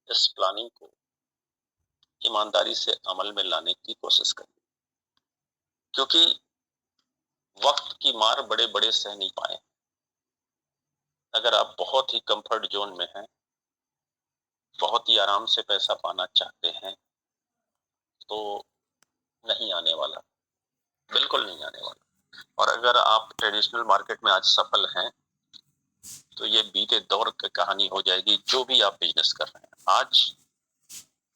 इस प्लानिंग को ईमानदारी से अमल में लाने की कोशिश करिए, क्योंकि वक्त की मार बड़े बड़े सह नहीं पाए। अगर आप बहुत ही कंफर्ट जोन में हैं, बहुत ही आराम से पैसा पाना चाहते हैं, तो नहीं आने वाला, बिल्कुल नहीं आने वाला। और अगर आप ट्रेडिशनल मार्केट में आज सफल हैं, तो ये बीते दौर की कहानी हो जाएगी। जो भी आप बिजनेस कर रहे हैं आज,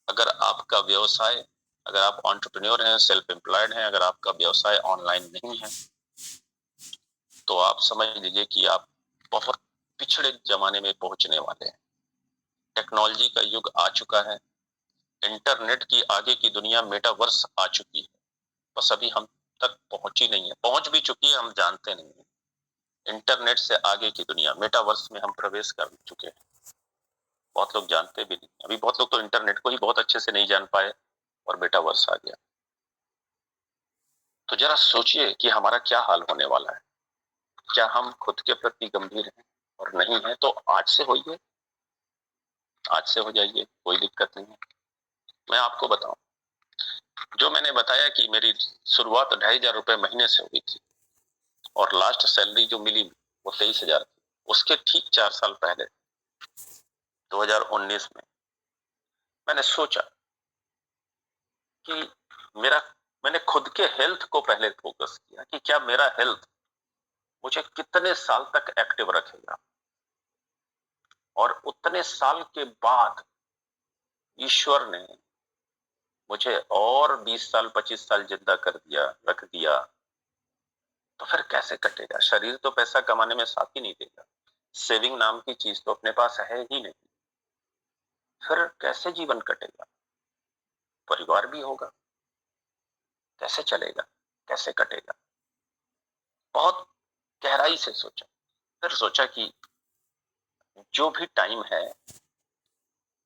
अगर आपका व्यवसाय, अगर आप एंटरप्रेन्योर हैं, सेल्फ एम्प्लॉयड हैं, अगर आपका व्यवसाय ऑनलाइन नहीं है, तो आप समझ लीजिए कि आप बहुत पिछड़े जमाने में पहुंचने वाले हैं। टेक्नोलॉजी का युग आ चुका है, इंटरनेट की आगे की दुनिया मेटावर्स आ चुकी है, बस अभी हम तक पहुंची नहीं है। पहुंच भी चुकी है, हम जानते नहीं है। इंटरनेट से आगे की दुनिया मेटावर्स में हम प्रवेश कर चुके हैं, बहुत लोग जानते भी नहीं। अभी बहुत लोग तो इंटरनेट को ही बहुत अच्छे से नहीं जान पाए और मेटावर्स आ गया। तो जरा सोचिए कि हमारा क्या हाल होने वाला है। क्या हम खुद के प्रति गंभीर हैं? और नहीं है तो आज से होइए, आज से हो जाइए, कोई दिक्कत नहीं है। मैं आपको बताऊं, जो मैंने बताया कि मेरी शुरुआत 2,500 महीने से हुई थी और लास्ट सैलरी जो मिली वो 23,000 थी। उसके ठीक 4 साल पहले 2019 में मैंने सोचा कि मेरा मैंने खुद के हेल्थ को पहले फोकस किया कि क्या मेरा हेल्थ मुझे कितने साल तक एक्टिव रखेगा। और उतने साल के बाद ईश्वर ने मुझे और 20 साल 25 साल जिंदा कर दिया, रख दिया। तो फिर कैसे कटेगा? शरीर तो पैसा कमाने में साथ ही नहीं देगा, सेविंग नाम की चीज तो अपने पास है ही नहीं। फिर कैसे जीवन कटेगा? परिवार भी होगा, कैसे चलेगा, कैसे कटेगा? बहुत गहराई से सोचा। फिर सोचा कि जो भी टाइम है,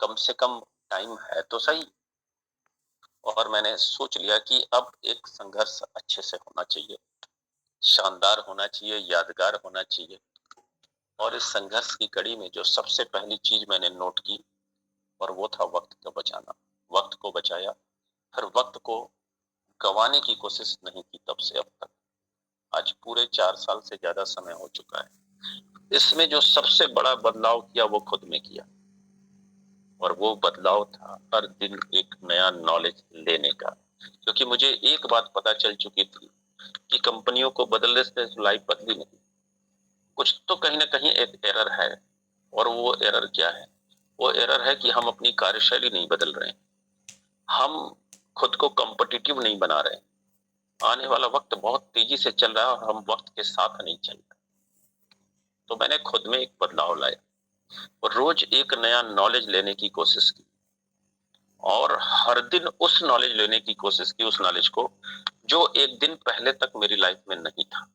कम से कम टाइम है तो सही। और मैंने सोच लिया कि अब एक संघर्ष अच्छे से होना चाहिए, शानदार होना चाहिए, यादगार होना चाहिए। और इस संघर्ष की कड़ी में जो सबसे पहली चीज मैंने नोट की, और वो था वक्त का बचाना। वक्त को बचाया, फिर वक्त को गंवाने की कोशिश नहीं की तब से अब तक। आज पूरे 4 साल से ज्यादा समय हो चुका है। इसमें जो सबसे बड़ा बदलाव किया वो खुद में किया, और वो बदलाव था हर दिन एक नया नॉलेज लेने का। क्योंकि मुझे एक बात पता चल चुकी थी कि कंपनियों को बदलने से लाइफ बदली नहीं, कुछ तो कहीं ना कहीं एक एरर है। और वो एरर क्या है? वो एरर है कि हम अपनी कार्यशैली नहीं बदल रहे हैं, हम खुद को कॉम्पिटिटिव नहीं बना रहे हैं। आने वाला वक्त बहुत तेजी से चल रहा है और हम वक्त के साथ नहीं चल रहे। तो मैंने खुद में एक बदलाव लाया और रोज एक नया नॉलेज लेने की कोशिश की, और हर दिन उस नॉलेज लेने की कोशिश की, उस नॉलेज को जो एक दिन पहले तक मेरी लाइफ में नहीं था,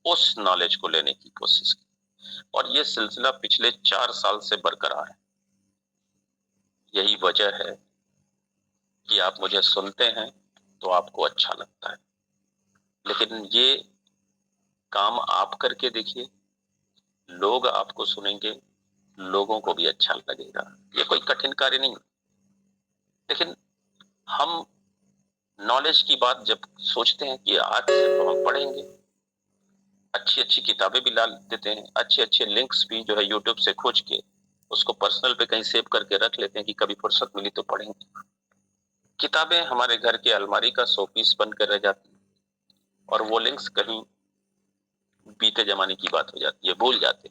उस नॉलेज को लेने की कोशिश की। और ये सिलसिला पिछले 4 साल से बरकरार है। यही वजह है कि आप मुझे सुनते हैं तो आपको अच्छा लगता है, लेकिन ये काम आप करके देखिए, लोग आपको सुनेंगे, लोगों को भी अच्छा लगेगा। ये कोई कठिन कार्य नहीं। लेकिन हम नॉलेज की बात जब सोचते हैं कि आज से तो हम पढ़ेंगे, अच्छी अच्छी किताबें भी ला देते हैं, अच्छे अच्छे लिंक्स भी जो है यूट्यूब से खोज के उसको पर्सनल पे कहीं सेव करके रख लेते हैं कि कभी फुर्सत मिली तो पढ़ेंगे। किताबें हमारे घर के अलमारी का शो पीस बनकर रह जाती, और वो लिंक्स कहीं बीते जमाने की बात हो जाती है, भूल जाते।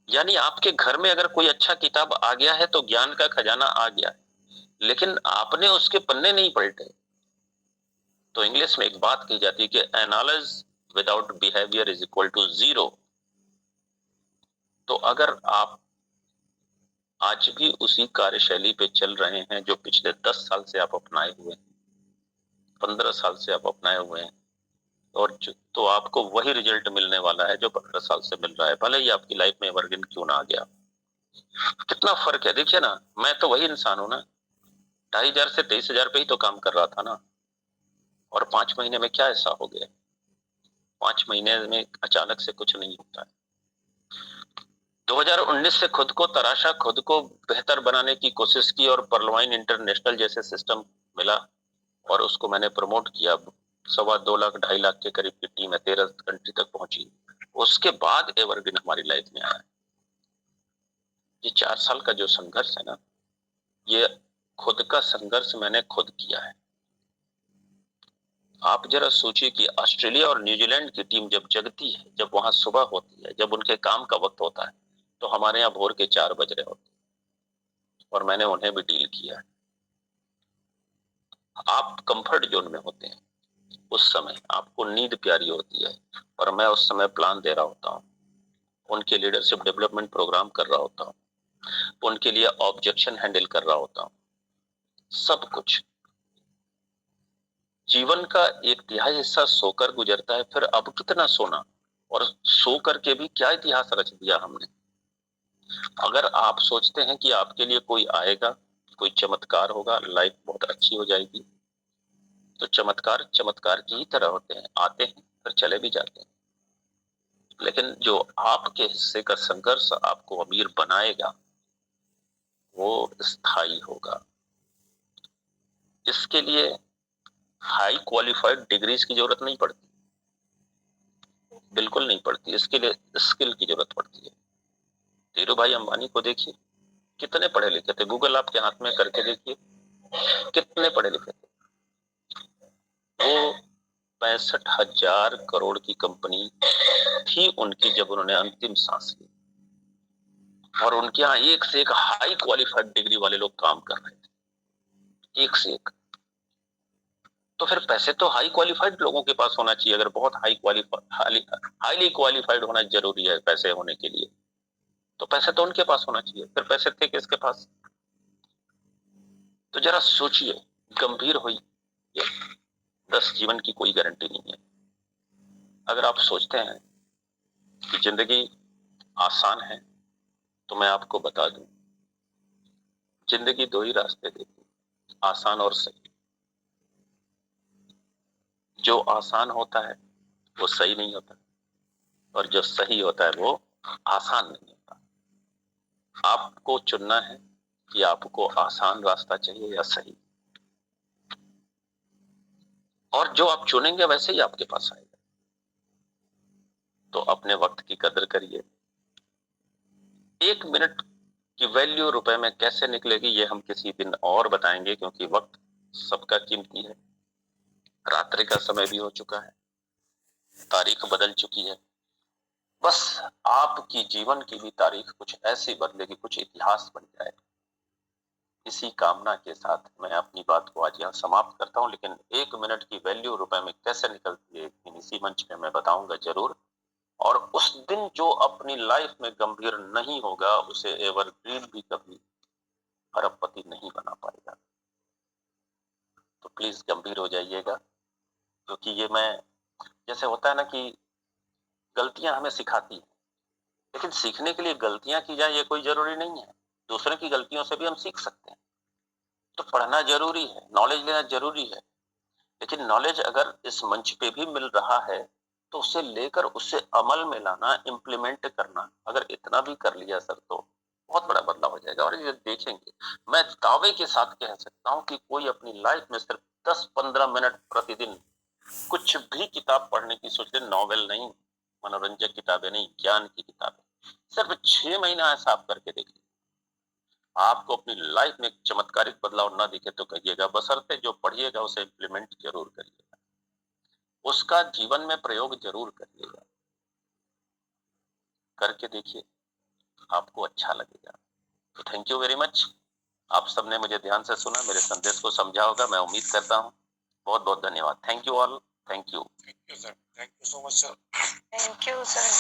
यानी आपके घर में अगर कोई अच्छा किताब आ गया है तो ज्ञान का खजाना आ गया है, लेकिन आपने उसके पन्ने नहीं पलटे। तो इंग्लिश में एक बात कही जाती है कि analysis without behaviour is equal to zero. तो अगर आप आज भी उसी कार्यशैली पे चल रहे हैं जो पिछले 10 साल से आप अपनाए हुए हैं, 15 साल से आप अपनाए हुए हैं, और तो आपको वही रिजल्ट मिलने वाला है जो 15 साल से मिल रहा है, भले ही आपकी लाइफ में एवरग्रीन क्यों ना आ गया। कितना फर्क है देखिए ना। मैं तो वही इंसान हूं ना, 2,500 से 23,000 पे ही तो काम कर रहा था ना। और 5 महीने में क्या ऐसा हो गया? 5 महीने में अचानक से कुछ नहीं होता है। 2019 से खुद को तराशा, खुद को बेहतर बनाने की कोशिश की और पर्लवाइन इंटरनेशनल जैसे सिस्टम मिला और उसको मैंने प्रमोट किया। 2.25 लाख 2.5 लाख के करीब की टीम है, 13 कंट्री तक पहुंची। उसके बाद एवरग्रीन हमारी लाइफ में आया। ये 4 साल का जो संघर्ष है ना, ये खुद का संघर्ष मैंने खुद किया है। आप जरा सोचिए कि ऑस्ट्रेलिया और न्यूजीलैंड की टीम जब जगती है, जब वहां सुबह होती है, जब उनके काम का वक्त होता है, तो हमारे यहाँ भोर के 4 बज रहे होते हैं और मैंने उन्हें भी डील किया है। आप कंफर्ट जोन में होते हैं, उस समय आपको नींद प्यारी होती है और मैं उस समय प्लान दे रहा होता हूँ, उनके लीडरशिप डेवलपमेंट प्रोग्राम कर रहा होता हूँ, उनके लिए ऑब्जेक्शन हैंडल कर रहा होता हूँ, सब कुछ। जीवन का 1/3 हिस्सा सोकर गुजरता है, फिर अब कितना सोना, और सो करके भी क्या इतिहास रच दिया हमने। अगर आप सोचते हैं कि आपके लिए कोई आएगा, कोई चमत्कार होगा, लाइफ बहुत अच्छी हो जाएगी, तो चमत्कार चमत्कार की ही तरह होते हैं, आते हैं फिर चले भी जाते हैं। लेकिन जो आपके हिस्से का संघर्ष आपको अमीर बनाएगा, वो स्थायी होगा। इसके लिए हाई क्वालिफाइड डिग्रीज की जरूरत नहीं पड़ती, बिल्कुल नहीं पड़ती। इसके लिए स्किल की जरूरत पड़ती है। धीरू भाई अंबानी को देखिए, कितने पढ़े लिखे थे। गूगल आपके हाथ में करके देखिए, कितने पढ़े लिखे थे। वो 65,000 करोड़ की कंपनी थी उनकी जब उन्होंने अंतिम सांस ली, और उनके यहाँ एक से एक हाई क्वालिफाइड डिग्री वाले लोग काम कर रहे थे, एक से एक। तो फिर पैसे तो हाई क्वालिफाइड लोगों के पास होना चाहिए। अगर बहुत हाईली क्वालिफाइड होना जरूरी है पैसे होने के लिए, तो पैसे तो उनके पास होना चाहिए। फिर पैसे थे किसके पास? तो जरा सोचिए, गंभीर होइए। 10 जीवन की कोई गारंटी नहीं है। अगर आप सोचते हैं कि जिंदगी आसान है, तो मैं आपको बता दूं, जिंदगी 2 ही रास्ते देती, आसान और सही। जो आसान होता है वो सही नहीं होता, और जो सही होता है वो आसान नहीं होता। आपको चुनना है कि आपको आसान रास्ता चाहिए या सही, और जो आप चुनेंगे वैसे ही आपके पास आएगा। तो अपने वक्त की कदर करिए। 1 मिनट की वैल्यू रुपए में कैसे निकलेगी, ये हम किसी दिन और बताएंगे, क्योंकि वक्त सबका कीमती है। रात्रि का समय भी हो चुका है, तारीख बदल चुकी है। बस आपकी जीवन की भी तारीख कुछ ऐसी बदलेगी, कुछ इतिहास बन जाए। इसी कामना के साथ मैं अपनी बात को आज यहाँ समाप्त करता हूँ। लेकिन 1 मिनट की वैल्यू रुपए में कैसे निकलती है, एक दिन इसी मंच पे मैं बताऊंगा जरूर। और उस दिन जो अपनी लाइफ में गंभीर नहीं होगा, उसे एवरग्रीन भी कभी अरबपति नहीं बना पाएगा। तो प्लीज गंभीर हो जाइएगा, क्योंकि ये मैं, जैसे होता है ना कि गलतियां हमें सिखाती है, लेकिन सीखने के लिए गलतियां की जाए ये कोई जरूरी नहीं है। दूसरे की गलतियों से भी हम सीख सकते हैं। तो पढ़ना जरूरी है, नॉलेज लेना जरूरी है, लेकिन नॉलेज अगर इस मंच पे भी मिल रहा है, तो उसे लेकर उसे अमल में लाना, इम्प्लीमेंट करना, अगर इतना भी कर लिया सर, तो बहुत बड़ा बदलाव हो जाएगा। और ये देखेंगे, मैं दावे के साथ कह सकता हूँ कि कोई अपनी लाइफ में सिर्फ 10-15 मिनट प्रतिदिन कुछ भी किताब पढ़ने की सोच ले, नॉवेल नहीं, मनोरंजक किताबें नहीं, ज्ञान की किताबें, सिर्फ 6 महीना ऐसा आप करके देखिए। आपको अपनी लाइफ में एक चमत्कारिक बदलाव ना दिखे तो कहिएगा, बशर्ते जो पढ़िएगा उसे इम्प्लीमेंट जरूर करिएगा, उसका जीवन में प्रयोग जरूर करिएगा। करके देखिए, आपको अच्छा लगेगा। तो थैंक यू वेरी मच। आप सबने मुझे ध्यान से सुना, मेरे संदेश को समझा होगा, मैं उम्मीद करता हूँ। बहुत बहुत धन्यवाद। Thank you all. Thank you sir. Thank you so much sir. Thank you sir.